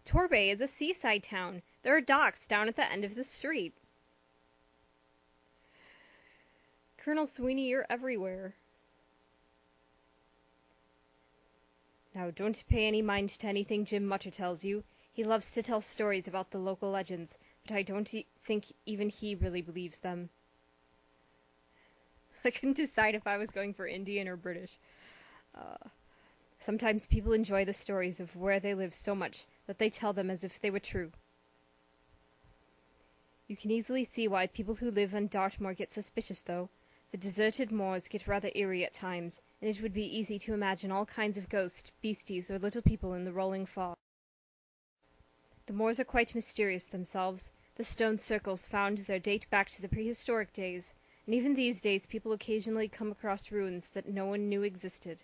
Torbay is a seaside town. There are docks down at the end of the street. Colonel Sweeney, you're everywhere. Now, don't pay any mind to anything Jim Mutter tells you. He loves to tell stories about the local legends, but I don't think even he really believes them. I couldn't decide if I was going for Indian or British. Sometimes people enjoy the stories of where they live so much that they tell them as if they were true. You can easily see why people who live on Dartmoor get suspicious, though. The deserted moors get rather eerie at times, and it would be easy to imagine all kinds of ghosts, beasties, or little people in the rolling fog. The moors are quite mysterious themselves. The stone circles found there date back to the prehistoric days, and even these days people occasionally come across ruins that no one knew existed.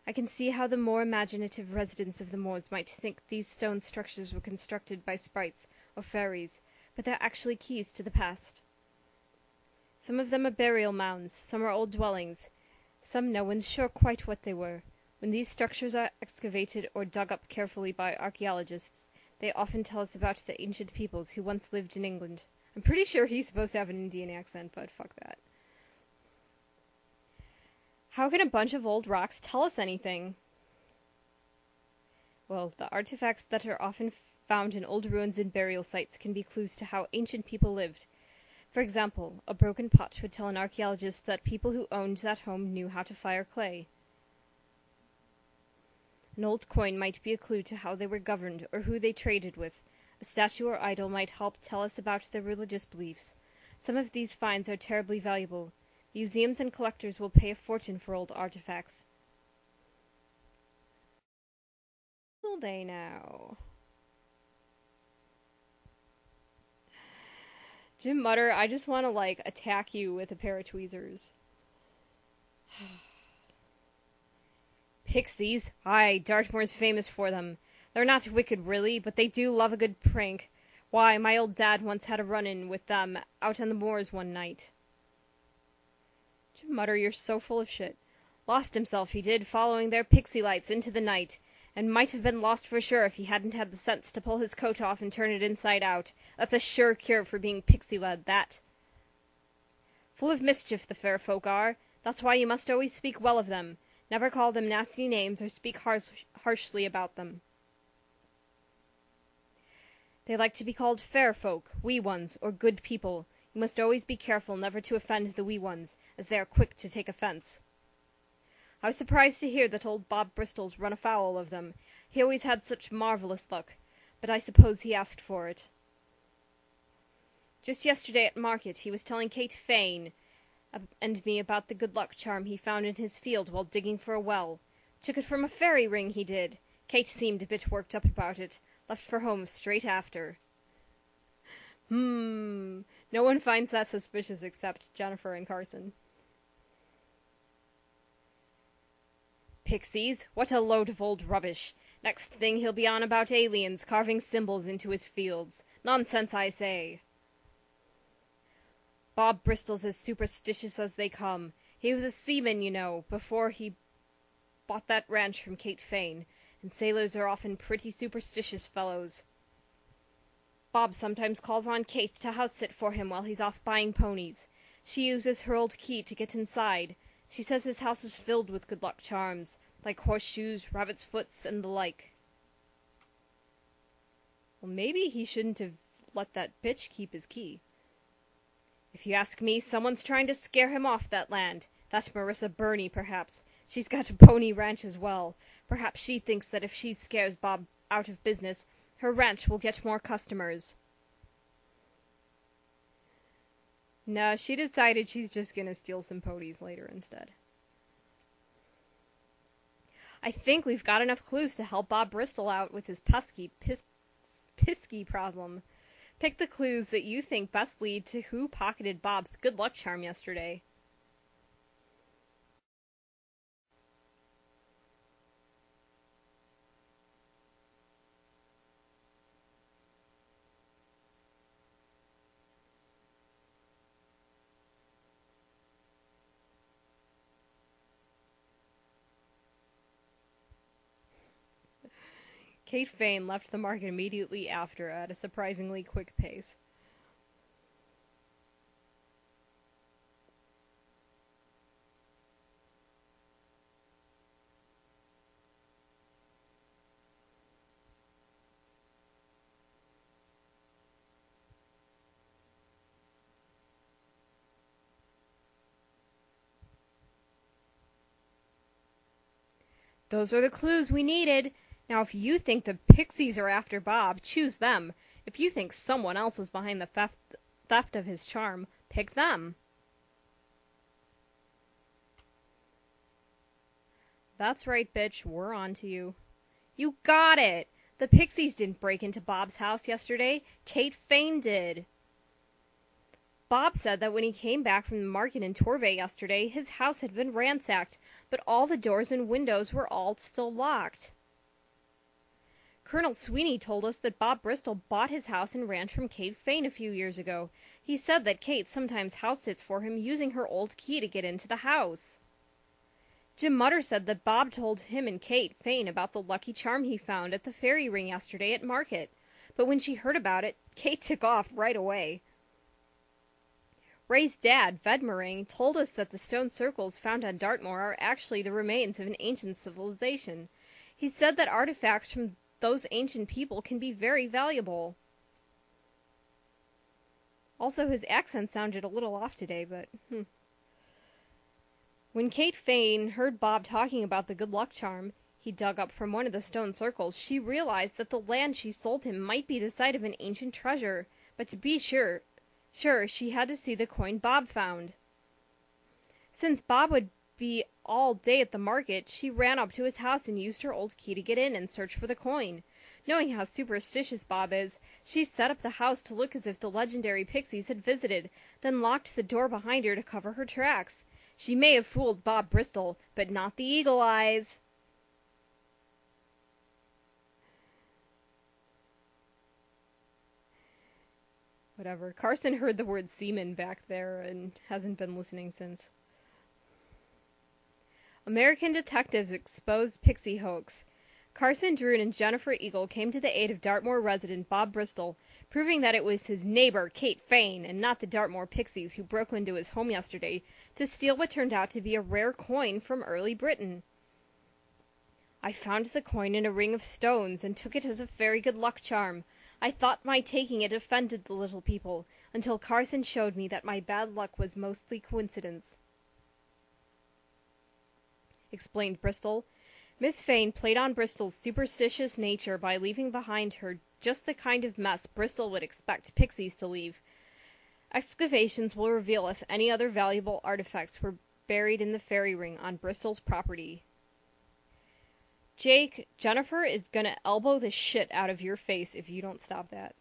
I can see how the more imaginative residents of the moors might think these stone structures were constructed by sprites or fairies, but they're actually keys to the past. Some of them are burial mounds, some are old dwellings, some no one's sure quite what they were. When these structures are excavated or dug up carefully by archaeologists, they often tell us about the ancient peoples who once lived in England. I'm pretty sure he's supposed to have an Indian accent, but fuck that. How can a bunch of old rocks tell us anything? Well, the artifacts that are often found in old ruins and burial sites can be clues to how ancient people lived. For example, a broken pot would tell an archaeologist that people who owned that home knew how to fire clay. An old coin might be a clue to how they were governed or who they traded with. A statue or idol might help tell us about their religious beliefs. Some of these finds are terribly valuable. Museums and collectors will pay a fortune for old artifacts. Will they now? Jim Mutter, I just want to, attack you with a pair of tweezers. Pixies? Aye, Dartmoor's famous for them. They're not wicked, really, but they do love a good prank. Why, my old dad once had a run-in with them out on the moors one night. Jim Mutter, you're so full of shit. Lost himself, he did, following their pixie lights into the night, and might have been lost for sure if he hadn't had the sense to pull his coat off and turn it inside out. That's a sure cure for being pixie-led, that. Full of mischief, the fair folk are. That's why you must always speak well of them. Never call them nasty names or speak harshly about them. They like to be called fair folk, wee ones, or good people. You must always be careful never to offend the wee ones, as they are quick to take offense. I was surprised to hear that old Bob Bristol's run afoul of them. He always had such marvellous luck, but I suppose he asked for it. Just yesterday at market he was telling Kate Fane and me about the good luck charm he found in his field while digging for a well. Took it from a fairy ring, he did. Kate seemed a bit worked up about it. Left for home straight after. No one finds that suspicious except Jennifer and Carson. Pixies? What a load of old rubbish. Next thing he'll be on about aliens carving symbols into his fields. Nonsense, I say. Bob Bristol's as superstitious as they come. He was a seaman, you know, before he bought that ranch from Kate Fane, and sailors are often pretty superstitious fellows. Bob sometimes calls on Kate to house-sit for him while he's off buying ponies. She uses her old key to get inside. She says his house is filled with good luck charms, like horseshoes, rabbit's foots, and the like. Well, maybe he shouldn't have let that bitch keep his key. If you ask me, someone's trying to scare him off that land. That Marissa Burney, perhaps. She's got a pony ranch as well. Perhaps she thinks that if she scares Bob out of business, her ranch will get more customers. No, she decided she's just gonna steal some ponies later instead. I think we've got enough clues to help Bob Bristol out with his pesky problem. Pick the clues that you think best lead to who pocketed Bob's good luck charm yesterday. Kate Fane left the market immediately after at a surprisingly quick pace. Those are the clues we needed. Now, if you think the Pixies are after Bob, choose them. If you think someone else is behind the theft of his charm, pick them. That's right, bitch. We're on to you. You got it! The Pixies didn't break into Bob's house yesterday. Kate Fane did. Bob said that when he came back from the market in Torbay yesterday, his house had been ransacked, but all the doors and windows were all still locked. Colonel Sweeney told us that Bob Bristol bought his house and ranch from Kate Fane a few years ago. He said that Kate sometimes house sits for him using her old key to get into the house. Jim Mutter said that Bob told him and Kate Fane about the lucky charm he found at the fairy ring yesterday at market, but when she heard about it, Kate took off right away. Ray's dad, Vedmering, told us that the stone circles found on Dartmoor are actually the remains of an ancient civilization. He said that artifacts from those ancient people can be very valuable. Also, his accent sounded a little off today, but When Kate Fane heard Bob talking about the good luck charm he dug up from one of the stone circles, she realized that the land she sold him might be the site of an ancient treasure, but to be sure, she had to see the coin Bob found. Since Bob would be all day at the market, she ran up to his house and used her old key to get in and search for the coin. Knowing how superstitious Bob is, she set up the house to look as if the legendary Pixies had visited, then locked the door behind her to cover her tracks. She may have fooled Bob Bristol, but not the Eagle Eyes. Whatever. Carson heard the word semen back there and hasn't been listening since. American detectives expose Pixie hoax. Carson Droon and Jennifer Eagle came to the aid of Dartmoor resident Bob Bristol, proving that it was his neighbor, Kate Fane, and not the Dartmoor Pixies who broke into his home yesterday to steal what turned out to be a rare coin from early Britain. I found the coin in a ring of stones and took it as a very good luck charm. I thought my taking it offended the little people, until Carson showed me that my bad luck was mostly coincidence, explained Bristol. Miss Fane played on Bristol's superstitious nature by leaving behind her just the kind of mess Bristol would expect Pixies to leave. Excavations will reveal if any other valuable artifacts were buried in the fairy ring on Bristol's property. Jake, Jennifer is gonna elbow the shit out of your face if you don't stop that.